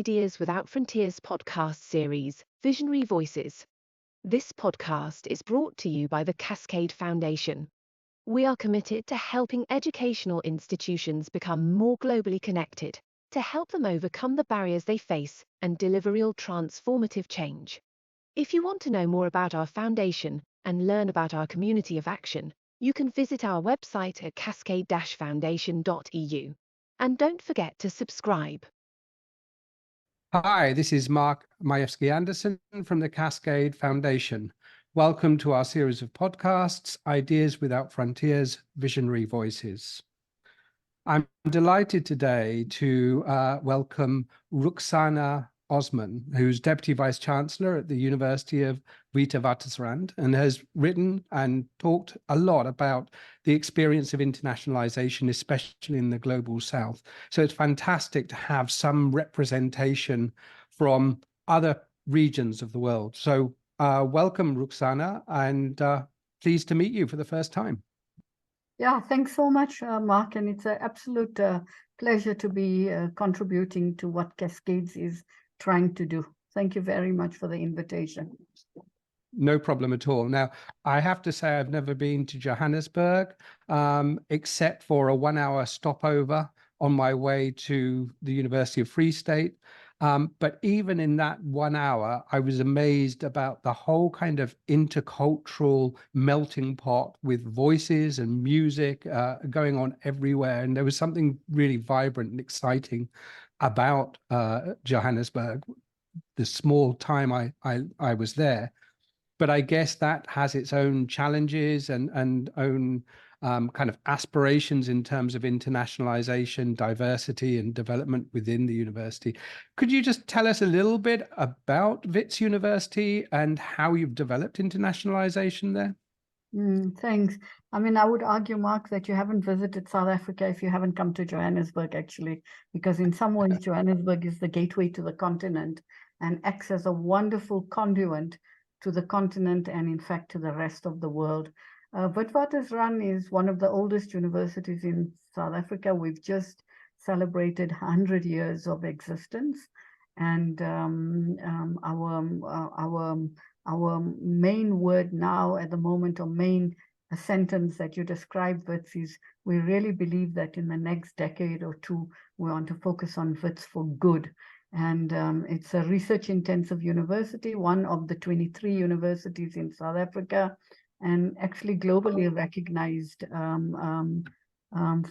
Ideas Without Frontiers podcast series, Visionary Voices. This podcast is brought to you by the Cascade Foundation. We are committed to helping educational institutions become more globally connected, to help them overcome the barriers they face and deliver real transformative change. If you want to know more about our foundation and learn about our community of action, you can visit our website at cascade-foundation.eu. And don't forget to subscribe. Hi, this is Mark Majewski-Anderson from the Cascade Foundation. Welcome to our series of podcasts, Ideas Without Frontiers, Visionary Voices. I'm delighted today to welcome Ruksana Osman, who's Deputy Vice-Chancellor at the University of Witwatersrand and has written and talked a lot about the experience of internationalization, especially in the global south. So it's fantastic to have some representation from other regions of the world. So welcome, Ruksana, and pleased to meet you for the first time. Yeah, thanks so much, Mark, and it's an absolute pleasure to be contributing to what Cascades is trying to do. Thank you very much for the invitation. No problem at all. Now, I have to say I've never been to Johannesburg, except for a 1-hour stopover on my way to the University of Free State. But even in that 1 hour, I was amazed about the whole kind of intercultural melting pot with voices and music going on everywhere. And there was something really vibrant and exciting about Johannesburg, the small time I was there. But I guess that has its own challenges and own kind of aspirations in terms of internationalization, diversity, and development within the university. Could you just tell us a little bit about Wits University and how you've developed internationalization there? Thanks. I mean, I would argue, Mark, that you haven't visited South Africa if you haven't come to Johannesburg, actually, because in some ways, Johannesburg is the gateway to the continent and acts as a wonderful conduit to the continent and, in fact, to the rest of the world. Witwatersrand is one of the oldest universities in South Africa. We've just celebrated 100 years of existence, and our main word now at the moment, or main sentence that you described, Wits, is we really believe that in the next decade or two, we want to focus on Wits for good. And it's a research-intensive university, one of the 23 universities in South Africa, and actually globally recognized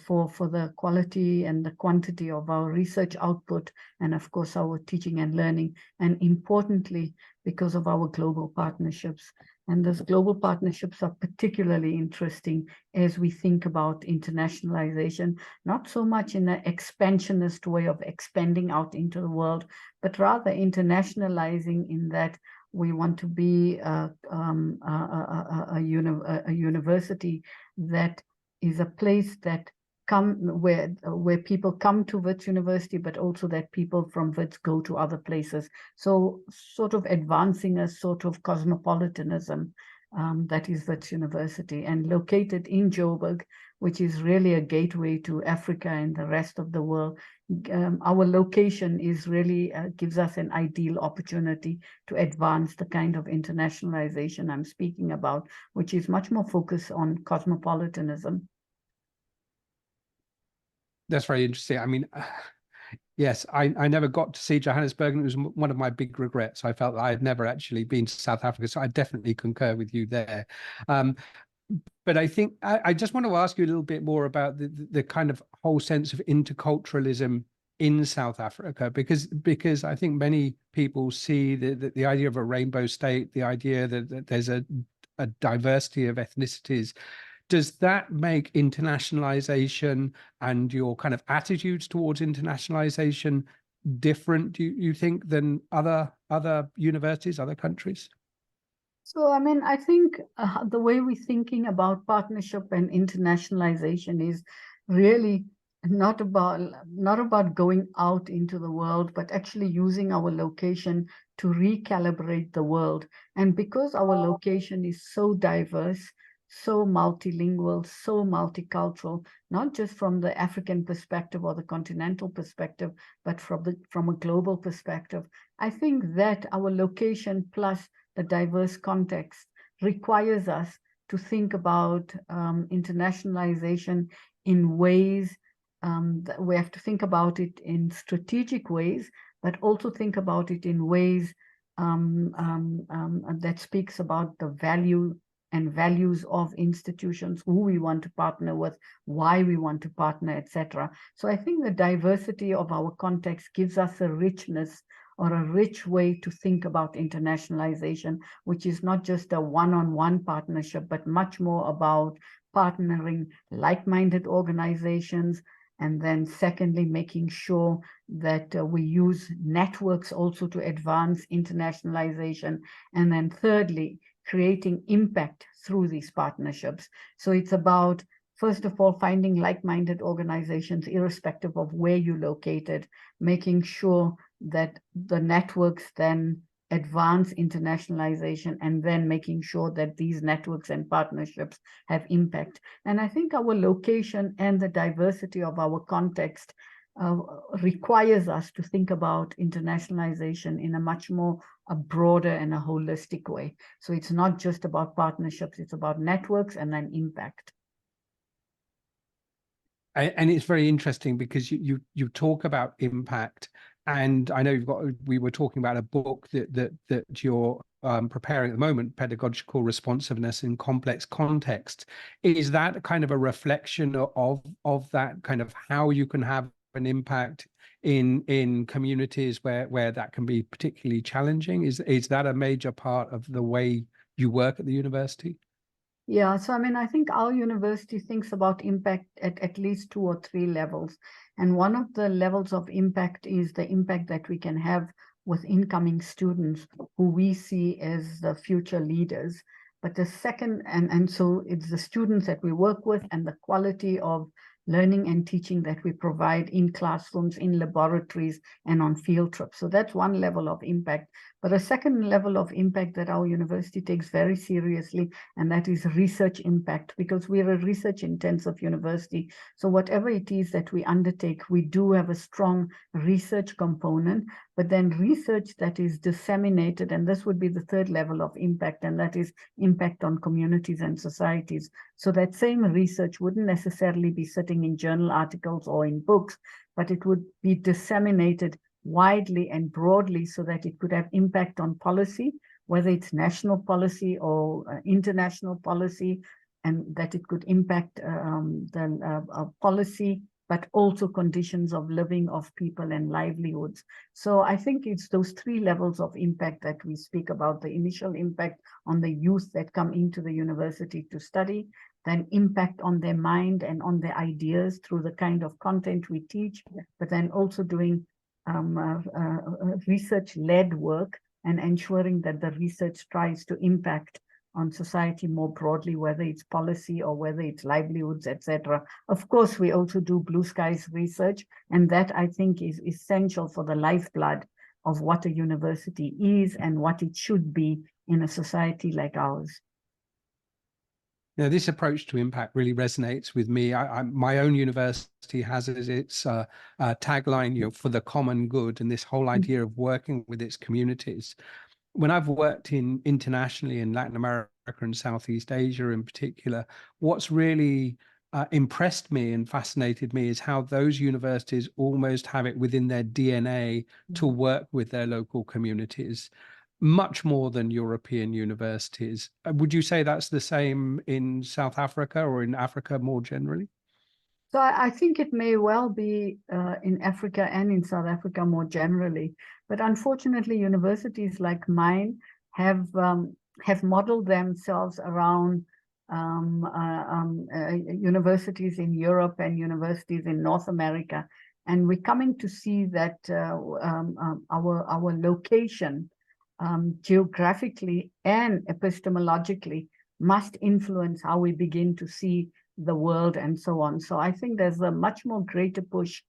for the quality and the quantity of our research output, and of course our teaching and learning, and importantly, because of our global partnerships. And those global partnerships are particularly interesting as we think about internationalization, not so much in an expansionist way of expanding out into the world, but rather internationalizing in that we want to be a university that is a place that where people come to Wits University, but also that people from Wits go to other places. So sort of advancing a sort of cosmopolitanism that is Wits University, and located in Joburg, which is really a gateway to Africa and the rest of the world. Our location is really gives us an ideal opportunity to advance the kind of internationalization I'm speaking about, which is much more focused on cosmopolitanism. That's very interesting. I mean, yes, I never got to see Johannesburg, and it was one of my big regrets. I felt that I had never actually been to South Africa, so I definitely concur with you there. But I think I just want to ask you a little bit more about the kind of whole sense of interculturalism in South Africa, because I think many people see the idea of a rainbow state, the idea that there's a diversity of ethnicities. Does that make internationalization and your kind of attitudes towards internationalization different, do you think, than other universities, other countries? So, I mean, I think the way we're thinking about partnership and internationalization is really not about going out into the world, but actually using our location to recalibrate the world. And because our location is so diverse, so multilingual, so multicultural, not just from the African perspective or the continental perspective, but from a global perspective. I think that our location plus the diverse context requires us to think about internationalization in ways that we have to think about it in strategic ways, but also think about it in ways that speaks about the value and values of institutions, who we want to partner with, why we want to partner, etc. So I think the diversity of our context gives us a richness or a rich way to think about internationalization, which is not just a one-on-one partnership, but much more about partnering like-minded organizations, and then secondly, making sure that we use networks also to advance internationalization. And then thirdly, creating impact through these partnerships. So it's about, first of all, finding like-minded organizations, irrespective of where you're located, making sure that the networks then advance internationalization, and then making sure that these networks and partnerships have impact. And I think our location and the diversity of our context requires us to think about internationalization in a much more a broader and a holistic way. So it's not just about partnerships, it's about networks and then impact. And it's very interesting because you talk about impact, and I know we were talking about a book that you're preparing at the moment, Pedagogical Responsiveness in Complex Context. Is that kind of a reflection of that kind of how you can have an impact in communities where that can be particularly challenging? Is that a major part of the way you work at the university? Yeah, so I mean, I think our university thinks about impact at least 2 or 3 levels. And one of the levels of impact is the impact that we can have with incoming students who we see as the future leaders. But the second, and so it's the students that we work with and the quality of learning and teaching that we provide in classrooms, in laboratories, and on field trips. So that's one level of impact. But a second level of impact that our university takes very seriously, and that is research impact, because we're a research-intensive university. So whatever it is that we undertake, we do have a strong research component, but then research that is disseminated, and this would be the third level of impact, and that is impact on communities and societies. So that same research wouldn't necessarily be sitting in journal articles or in books, but it would be disseminated widely and broadly so that it could have impact on policy, whether it's national policy or international policy, and that it could impact the policy, but also conditions of living of people and livelihoods. So I think it's those 3 levels of impact that we speak about: the initial impact on the youth that come into the university to study, then impact on their mind and on their ideas through the kind of content we teach, but then also doing research-led work and ensuring that the research tries to impact on society more broadly, whether it's policy or whether it's livelihoods, etc. Of course, we also do blue skies research, and that I think is essential for the lifeblood of what a university is and what it should be in a society like ours. Now, this approach to impact really resonates with me. My own university has as its tagline, for the common good, and this whole idea of working with its communities. When I've worked internationally in Latin America and Southeast Asia in particular, what's really impressed me and fascinated me is how those universities almost have it within their DNA to work with their local communities, much more than European universities. Would you say that's the same in South Africa or in Africa more generally? So I think it may well be in Africa and in South Africa more generally, but unfortunately, universities like mine have modeled themselves around universities in Europe and universities in North America, and we're coming to see that our location geographically and epistemologically must influence how we begin to see the world and so on. So I think there's a much more greater push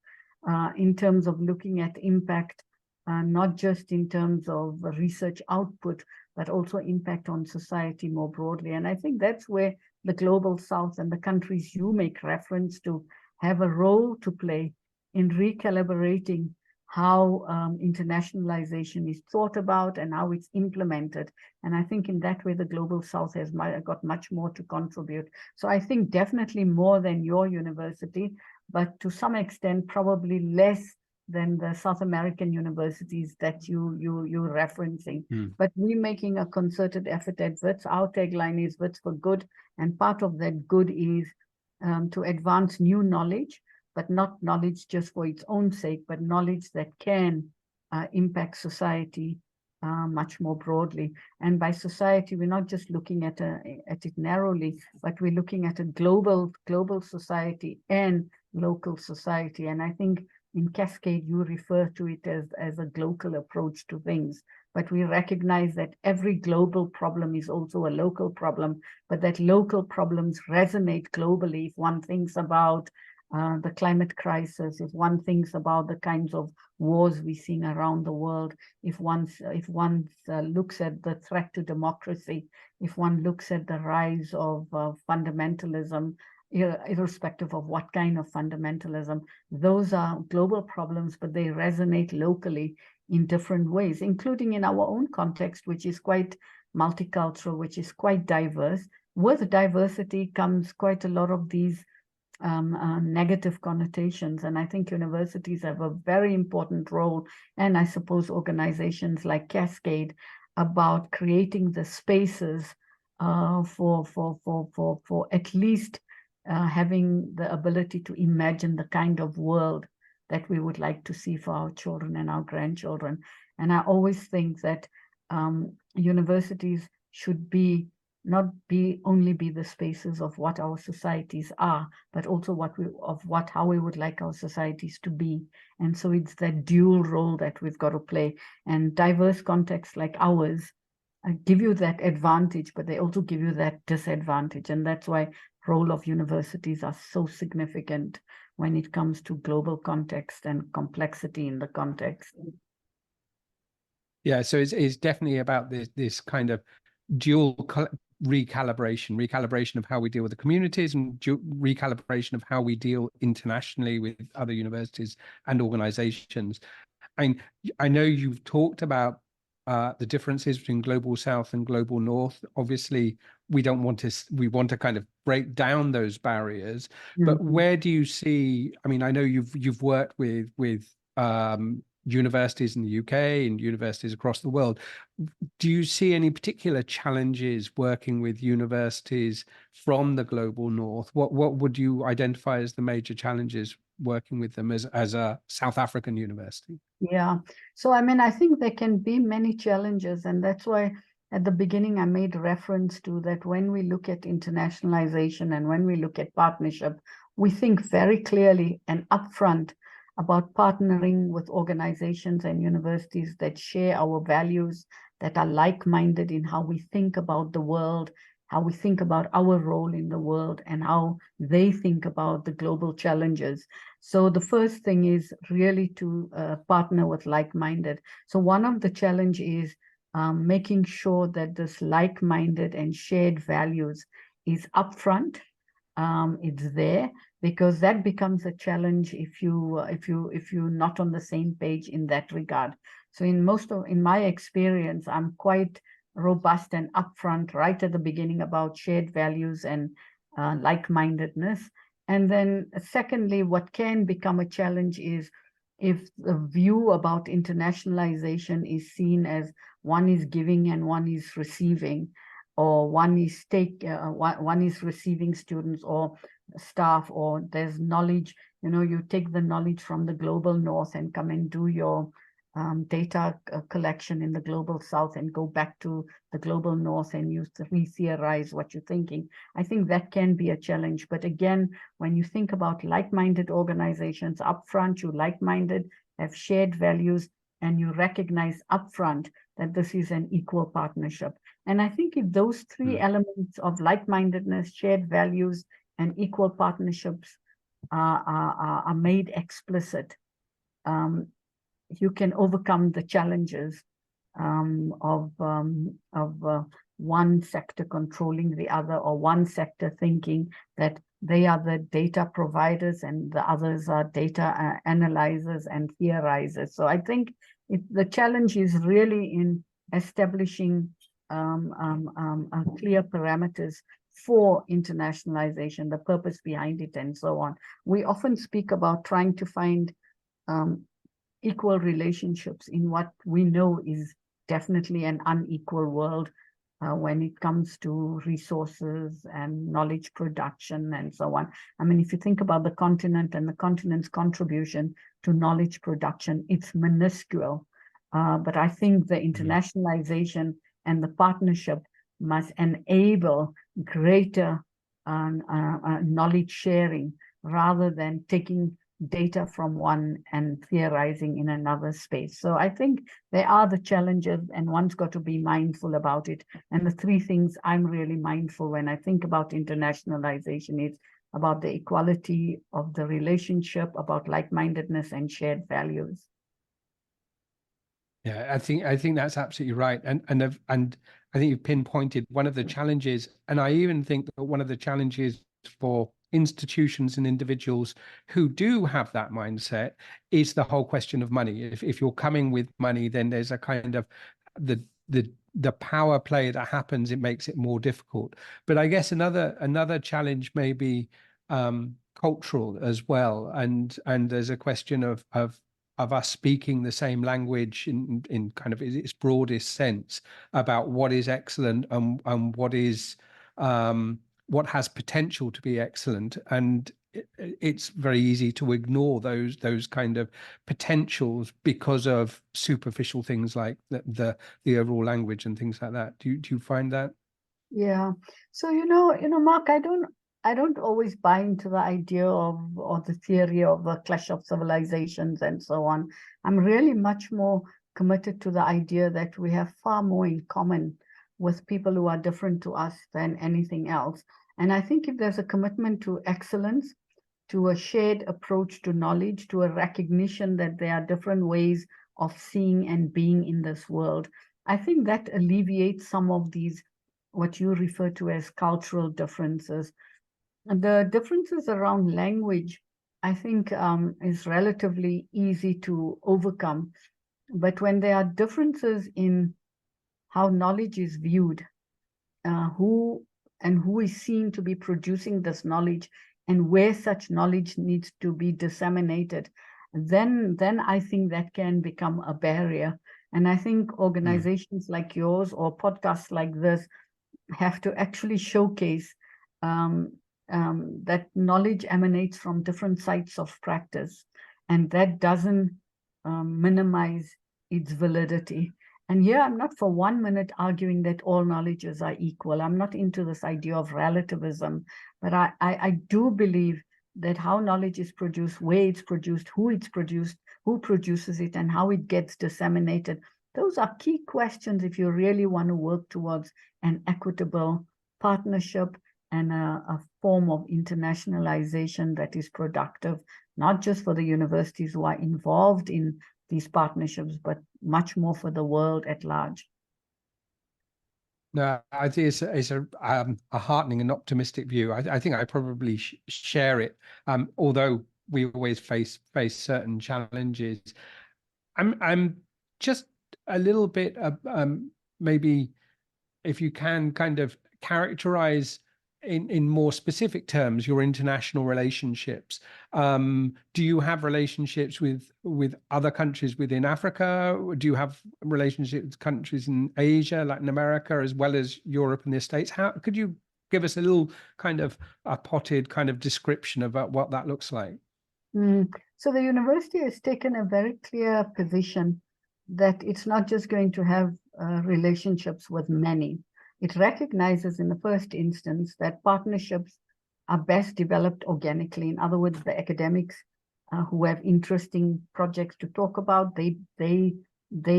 in terms of looking at impact, not just in terms of research output, but also impact on society more broadly. And I think that's where the Global South and the countries you make reference to have a role to play in recalibrating how internationalization is thought about and how it's implemented. And I think in that way, the Global South has got much more to contribute. So I think definitely more than your university, but to some extent, probably less than the South American universities that you're referencing. But we're making a concerted effort at WITS. Our tagline is WITS for good. And part of that good is to advance new knowledge, but not knowledge just for its own sake, but knowledge that can impact society much more broadly. And by society, we're not just looking at it narrowly, but we're looking at a global society and local society. And I think in Cascade, you refer to it as a global approach to things. But we recognize that every global problem is also a local problem, but that local problems resonate globally. If one thinks about the climate crisis, if one thinks about the kinds of wars we're seeing around the world, if one looks at the threat to democracy, if one looks at the rise of fundamentalism, irrespective of what kind of fundamentalism, those are global problems, but they resonate locally in different ways, including in our own context, which is quite multicultural, which is quite diverse. With diversity comes quite a lot of these negative connotations. And I think universities have a very important role, and I suppose organizations like Cascade, about creating the spaces for at least having the ability to imagine the kind of world that we would like to see for our children and our grandchildren. And I always think that universities should only be the spaces of what our societies are, but also how we would like our societies to be. And so it's that dual role that we've got to play. And diverse contexts like ours give you that advantage, but they also give you that disadvantage. And that's why role of universities are so significant when it comes to global context and complexity in the context. Yeah, so it's definitely about this kind of dual recalibration of how we deal with the communities, and recalibration of how we deal internationally with other universities and organizations. And I know you've talked about the differences between Global South and Global North. Obviously, we want to kind of break down those barriers. But where do you see? I mean, I know you've worked with universities in the UK and universities across the world. Do you see any particular challenges working with universities from the Global North? What would you identify as the major challenges working with them as a South African university? Yeah, so I mean, I think there can be many challenges, and that's why at the beginning I made reference to that when we look at internationalization and when we look at partnership, we think very clearly and upfront about partnering with organizations and universities that share our values, that are like-minded in how we think about the world, how we think about our role in the world, and how they think about the global challenges. So the first thing is really to partner with like-minded. So one of the challenge is making sure that this like-minded and shared values is upfront. It's there, because that becomes a challenge if you're not on the same page in that regard. So in my experience, I'm quite robust and upfront right at the beginning about shared values and like-mindedness. And then secondly, what can become a challenge is if the view about internationalization is seen as one is giving and one is receiving, or one is receiving students or staff, or there's knowledge, you take the knowledge from the Global North and come and do your data collection in the Global South and go back to the Global North and you re-theorize what you're thinking. I think that can be a challenge. But again, when you think about like-minded organizations upfront, you like-minded, have shared values, and you recognize upfront that this is an equal partnership. And I think if those three elements of like-mindedness, shared values, and equal partnerships are made explicit, you can overcome the challenges of one sector controlling the other, or one sector thinking that they are the data providers and the others are data analyzers and theorizers. So I think the challenge is really in establishing clear parameters for internationalization, the purpose behind it, and so on. We often speak about trying to find equal relationships in what we know is definitely an unequal world when it comes to resources and knowledge production and so on. I mean, if you think about the continent and the continent's contribution to knowledge production, it's minuscule. But I think the internationalization and the partnership must enable greater knowledge sharing rather than taking data from one and theorizing in another space. So I think there are the challenges, and one's got to be mindful about it. And the three things I'm really mindful when I think about internationalization is about the equality of the relationship, about like-mindedness and shared values. Yeah, I think that's absolutely right, and I think you've pinpointed one of the challenges, and I even think that one of the challenges for institutions and individuals who do have that mindset is the whole question of money. If you're coming with money, then there's a kind of the power play that happens. It makes it more difficult. But I guess another challenge may be cultural as well, and there's a question of us speaking the same language in kind of its broadest sense about what is excellent and what is what has potential to be excellent, and it's very easy to ignore those kind of potentials because of superficial things like the overall language and things like that. Do you find that? Yeah. So Mark, I don't always buy into the idea of, or the theory of a clash of civilizations and so on. I'm really much more committed to the idea that we have far more in common with people who are different to us than anything else. And I think if there's a commitment to excellence, to a shared approach to knowledge, to a recognition that there are different ways of seeing and being in this world, I think that alleviates some of these, what you refer to as cultural differences. The differences around language, I think, is relatively easy to overcome. But when there are differences in how knowledge is viewed, who is seen to be producing this knowledge, and where such knowledge needs to be disseminated, then I think that can become a barrier. And I think organizations like yours or podcasts like this have to actually showcase that knowledge emanates from different sites of practice, and that doesn't minimize its validity. And here I'm not for 1 minute arguing that all knowledges are equal. I'm not into this idea of relativism, but I do believe that how knowledge is produced, where it's produced, who produces it, and how it gets disseminated, those are key questions if you really want to work towards an equitable partnership and a form of internationalization that is productive, not just for the universities who are involved in these partnerships, but much more for the world at large. No, I think it's a heartening and optimistic view. I think I probably share it, although we always face certain challenges. I'm just a little bit maybe if you can kind of characterize in more specific terms your international relationships. Do you have relationships with other countries within Africa? Do you have relationships with countries in Asia, Latin America, as well as Europe and the States? How could you give us a little kind of a potted kind of description about what that looks like? So the university has taken a very clear position that it's not just going to have relationships with many. It recognizes in the first instance that partnerships are best developed organically. In other words, the academics who have interesting projects to talk about, they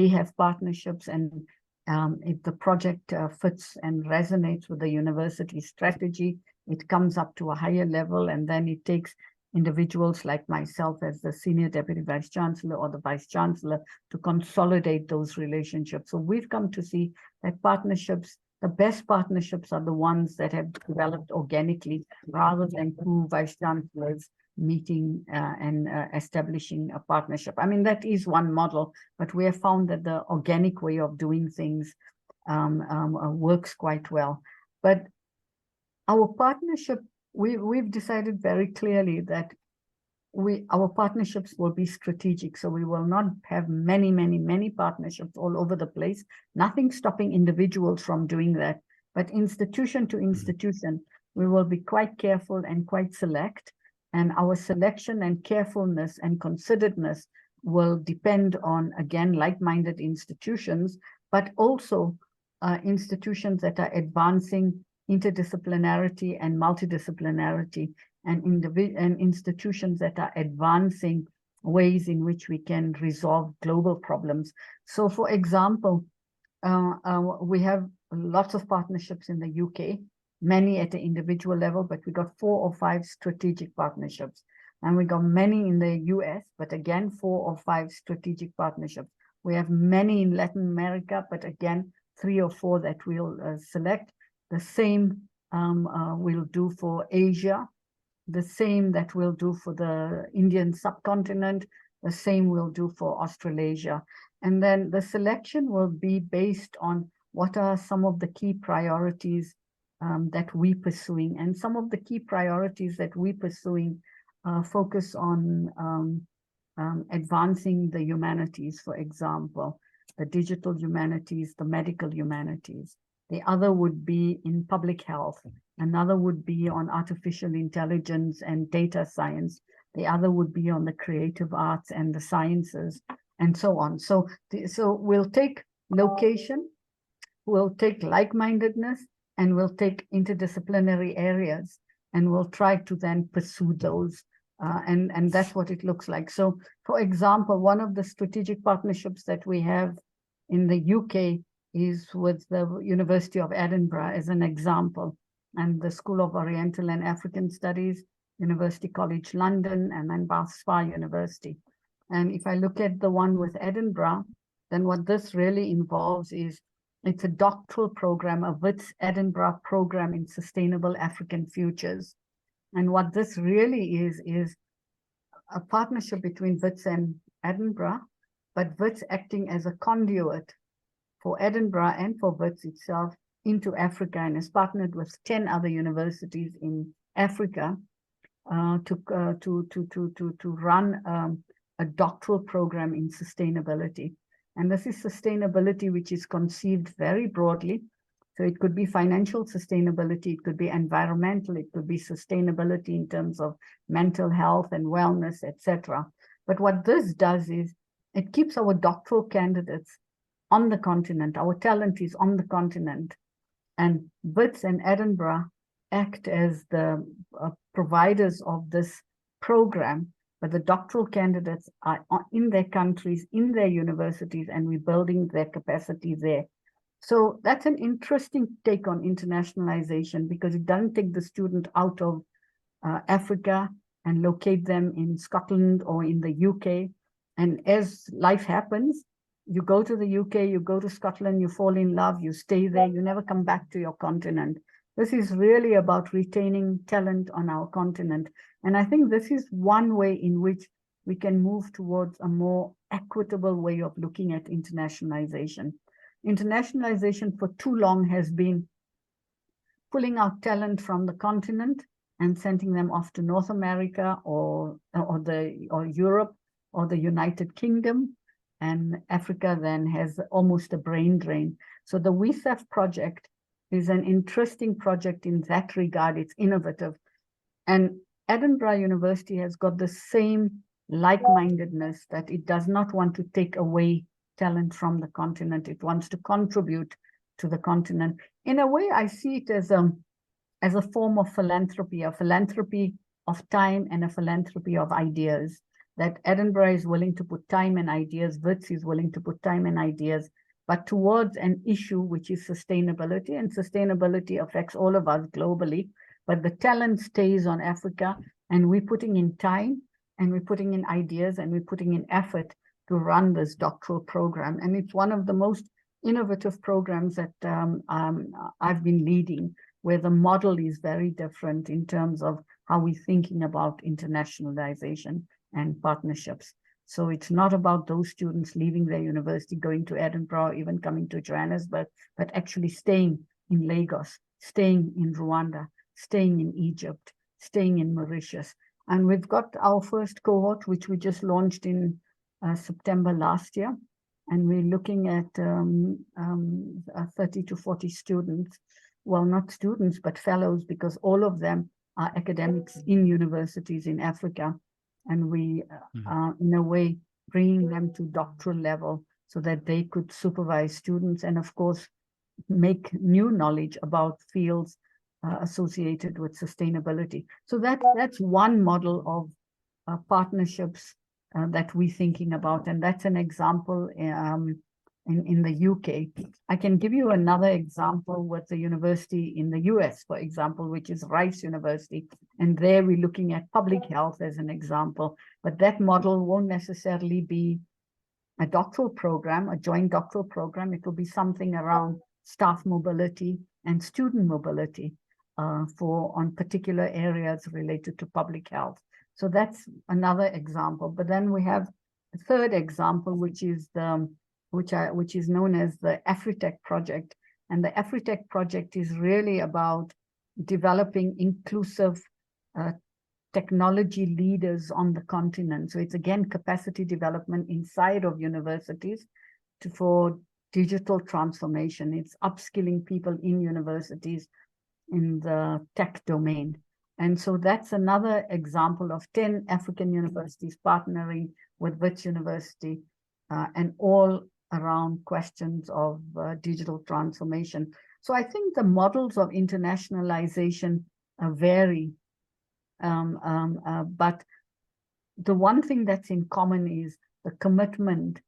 have partnerships, and if the project fits and resonates with the university strategy, it comes up to a higher level, and then it takes individuals like myself as the Senior Deputy Vice-Chancellor or the Vice-Chancellor to consolidate those relationships. So we've come to see that partnerships the best partnerships are the ones that have developed organically rather than through vice-chancellors meeting and establishing a partnership. I mean, that is one model, but we have found that the organic way of doing things works quite well. But our partnership, we've decided very clearly that our partnerships will be strategic. So we will not have many partnerships all over the place. Nothing stopping individuals from doing that. But institution to institution, we will be quite careful and quite select. And our selection and carefulness and consideredness will depend on, again, like-minded institutions, but also institutions that are advancing interdisciplinarity and multidisciplinarity, and institutions that are advancing ways in which we can resolve global problems. So, for example, we have lots of partnerships in the UK, many at the individual level, but we got 4 or 5 strategic partnerships. And we got many in the US, but again, 4 or 5 strategic partnerships. We have many in Latin America, but again, 3 or 4 that we'll select. The same we'll do for Asia, the same that we'll do for the Indian subcontinent, the same we'll do for Australasia. And then the selection will be based on what are some of the key priorities that we're pursuing. And some of the key priorities that we're pursuing focus on advancing the humanities, for example, the digital humanities, the medical humanities. The other would be in public health. Another would be on artificial intelligence and data science. The other would be on the creative arts and the sciences, and so on. So we'll take location, we'll take like-mindedness, and we'll take interdisciplinary areas, and we'll try to then pursue those. And that's what it looks like. So, for example, one of the strategic partnerships that we have in the UK is with the University of Edinburgh, as an example, and the School of Oriental and African Studies, University College London, and then Bath Spa University. And if I look at the one with Edinburgh, then what this really involves is it's a doctoral program, a WITS Edinburgh program in sustainable African futures. And what this really is a partnership between WITS and Edinburgh, but WITS acting as a conduit for Edinburgh and for WITS itself into Africa, and has partnered with 10 other universities in Africa to run a doctoral program in sustainability. And this is sustainability which is conceived very broadly. So it could be financial sustainability, it could be environmental, it could be sustainability in terms of mental health and wellness, etc. But what this does is it keeps our doctoral candidates on the continent. Our talent is on the continent. And WITS and Edinburgh act as the providers of this program, but the doctoral candidates are in their countries, in their universities, and we're building their capacity there. So that's an interesting take on internationalization, because it doesn't take the student out of Africa and locate them in Scotland or in the UK. And as life happens, you go to the UK, you go to Scotland, you fall in love, you stay there, you never come back to your continent. This is really about retaining talent on our continent. And I think this is one way in which we can move towards a more equitable way of looking at internationalization. Internationalization for too long has been pulling out talent from the continent and sending them off to North America or Europe or the United Kingdom. And Africa then has almost a brain drain. So the WESAF project is an interesting project in that regard. It's innovative. And Edinburgh University has got the same like-mindedness, that it does not want to take away talent from the continent. It wants to contribute to the continent. In a way, I see it as a form of philanthropy, a philanthropy of time and a philanthropy of ideas. That Edinburgh is willing to put time and ideas, WITS is willing to put time and ideas, but towards an issue which is sustainability, and sustainability affects all of us globally, but the talent stays on Africa, and we're putting in time, and we're putting in ideas, and we're putting in effort to run this doctoral program. And it's one of the most innovative programs that I've been leading, where the model is very different in terms of how we're thinking about internationalization and partnerships. So it's not about those students leaving their university, going to Edinburgh, or even coming to Johannesburg, but actually staying in Lagos, staying in Rwanda, staying in Egypt, staying in Mauritius. And we've got our first cohort, which we just launched in September last year. And we're looking at 30 to 40 students. Well, not students, but fellows, because all of them are academics in universities in Africa. And we are, in a way, bringing them to doctoral level so that they could supervise students and, of course, make new knowledge about fields associated with sustainability. So that's one model of partnerships that we're thinking about, and that's an example in the UK. I can give you another example with the university in the US, for example, which is Rice University, and there we're looking at public health as an example, but that model won't necessarily be a doctoral program, a joint doctoral program. It will be something around staff mobility and student mobility on particular areas related to public health. So that's another example. But then we have a third example, which is known as the AfriTech project. And the AfriTech project is really about developing inclusive technology leaders on the continent. So it's again capacity development inside of universities for digital transformation. It's upskilling people in universities in the tech domain. And so that's another example of 10 African universities partnering with Wits University and all around questions of digital transformation. So I think the models of internationalization vary, but the one thing that's in common is the commitment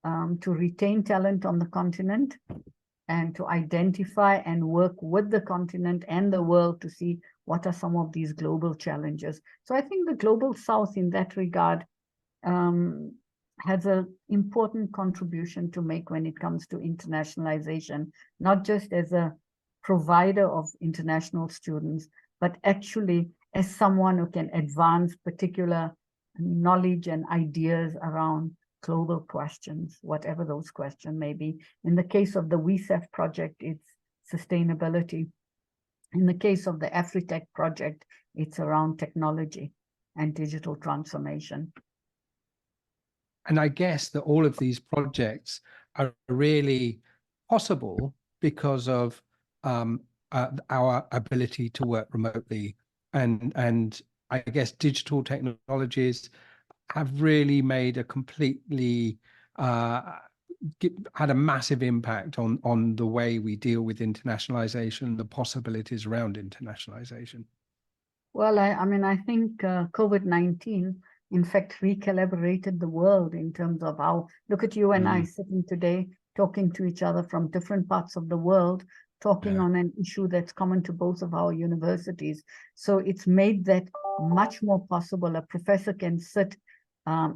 to retain talent on the continent and to identify and work with the continent and the world to see what are some of these global challenges. So I think the Global South in that regard has an important contribution to make when it comes to internationalization, not just as a provider of international students, but actually as someone who can advance particular knowledge and ideas around global questions, whatever those questions may be. In the case of the WESEF project, it's sustainability. In the case of the AfriTech project, it's around technology and digital transformation. And I guess that all of these projects are really possible because of our ability to work remotely. And I guess digital technologies have really made a completely had a massive impact on the way we deal with internationalization, the possibilities around internationalization. Well, I mean, I think COVID-19, in fact, recalibrated the world in terms of how, look at you and I sitting today, talking to each other from different parts of the world, talking on an issue that's common to both of our universities. So it's made that much more possible. A professor can sit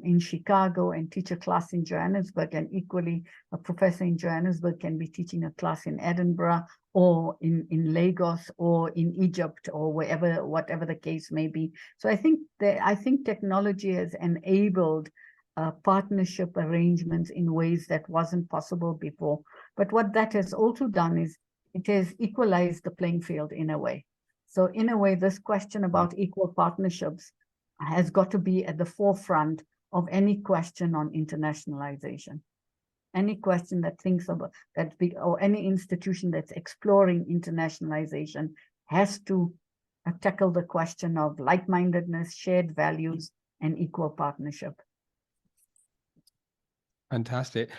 in Chicago and teach a class in Johannesburg, and equally a professor in Johannesburg can be teaching a class in Edinburgh or in Lagos or in Egypt or whatever the case may be. So I think technology has enabled partnership arrangements in ways that wasn't possible before. But what that has also done is it has equalized the playing field in a way. So in a way, this question about equal partnerships has got to be at the forefront of any question on internationalization. Any question that thinks about that, or any institution that's exploring internationalization has to tackle the question of like-mindedness, shared values, and equal partnership. Fantastic.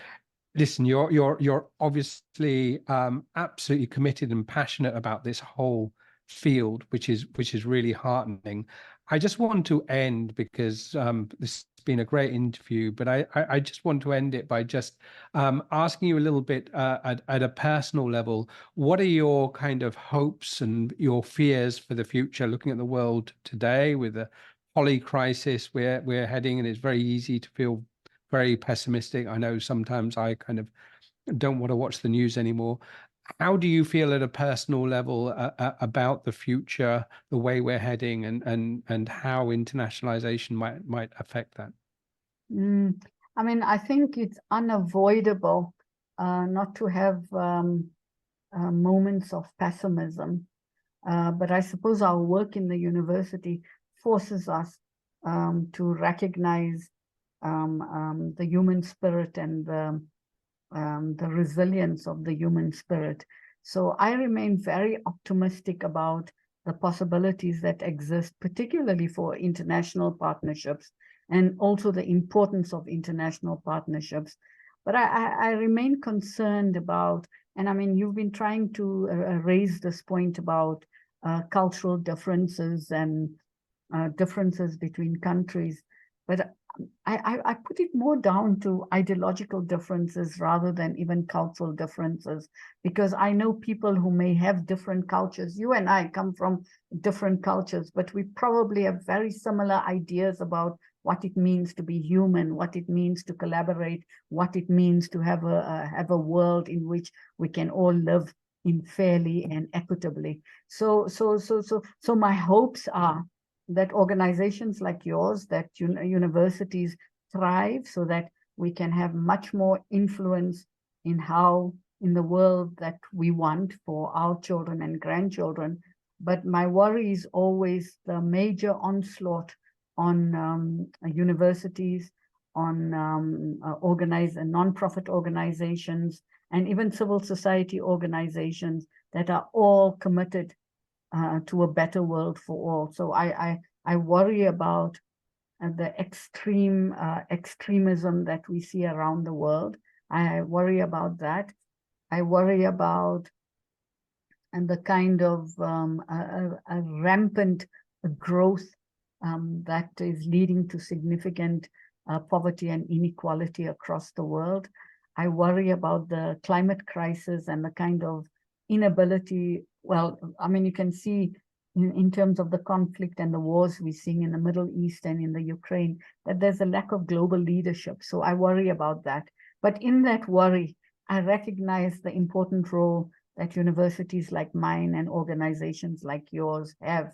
Listen, you're obviously absolutely committed and passionate about this whole field, which is really heartening. I just want to end, because this has been a great interview, but I just want to end it by just asking you a little bit at a personal level. What are your kind of hopes and your fears for the future, looking at the world today with the poly crisis we're heading, and it's very easy to feel very pessimistic. I know sometimes I kind of don't want to watch the news anymore. How do you feel at a personal level about the future, the way we're heading, and how internationalization might affect that? I mean, I think it's unavoidable not to have moments of pessimism. But I suppose our work in the university forces us to recognize the human spirit and the resilience of the human spirit. So I remain very optimistic about the possibilities that exist, particularly for international partnerships, and also the importance of international partnerships. But I remain concerned about, and I mean, you've been trying to raise this point about cultural differences and differences between countries, but I put it more down to ideological differences rather than even cultural differences, because I know people who may have different cultures. You and I come from different cultures, but we probably have very similar ideas about what it means to be human, what it means to collaborate, what it means to have a world in which we can all live in fairly and equitably. So my hopes are that organizations like yours, that universities thrive, so that we can have much more influence in the world that we want for our children and grandchildren. But my worry is always the major onslaught on universities, on non-profit organizations, and even civil society organizations that are all committed to a better world for all. So I worry about the extremism that we see around the world. I worry about that. I worry about the kind of a rampant growth that is leading to significant poverty and inequality across the world. I worry about the climate crisis and the kind of inability. Well, I mean, you can see in terms of the conflict and the wars we're seeing in the Middle East and in the Ukraine, that there's a lack of global leadership. So I worry about that. But in that worry, I recognize the important role that universities like mine and organizations like yours have,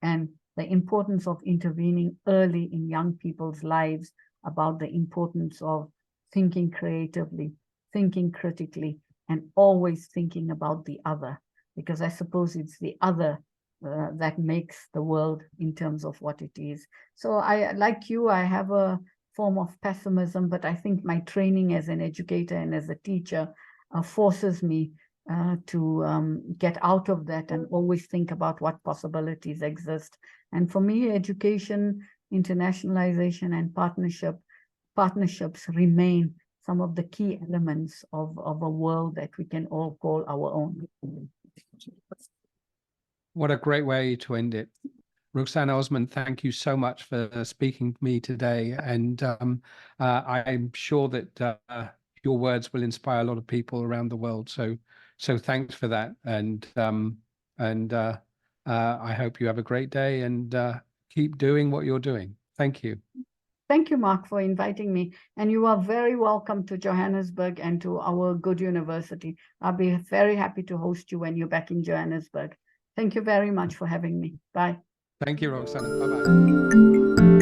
and the importance of intervening early in young people's lives about the importance of thinking creatively, thinking critically, and always thinking about the other, because I suppose it's the other that makes the world in terms of what it is. So like you, I have a form of pessimism, but I think my training as an educator and as a teacher forces me to get out of that and always think about what possibilities exist. And for me, education, internationalization, and partnerships remain some of the key elements of a world that we can all call our own. What a great way to end it. Ruksana, Osman, thank you so much for speaking to me today. And I'm sure that your words will inspire a lot of people around the world. So thanks for that. And I hope you have a great day and keep doing what you're doing. Thank you. Thank you, Mark, for inviting me. And you are very welcome to Johannesburg and to our good university. I'll be very happy to host you when you're back in Johannesburg. Thank you very much for having me. Bye. Thank you, Roksana. Bye-bye.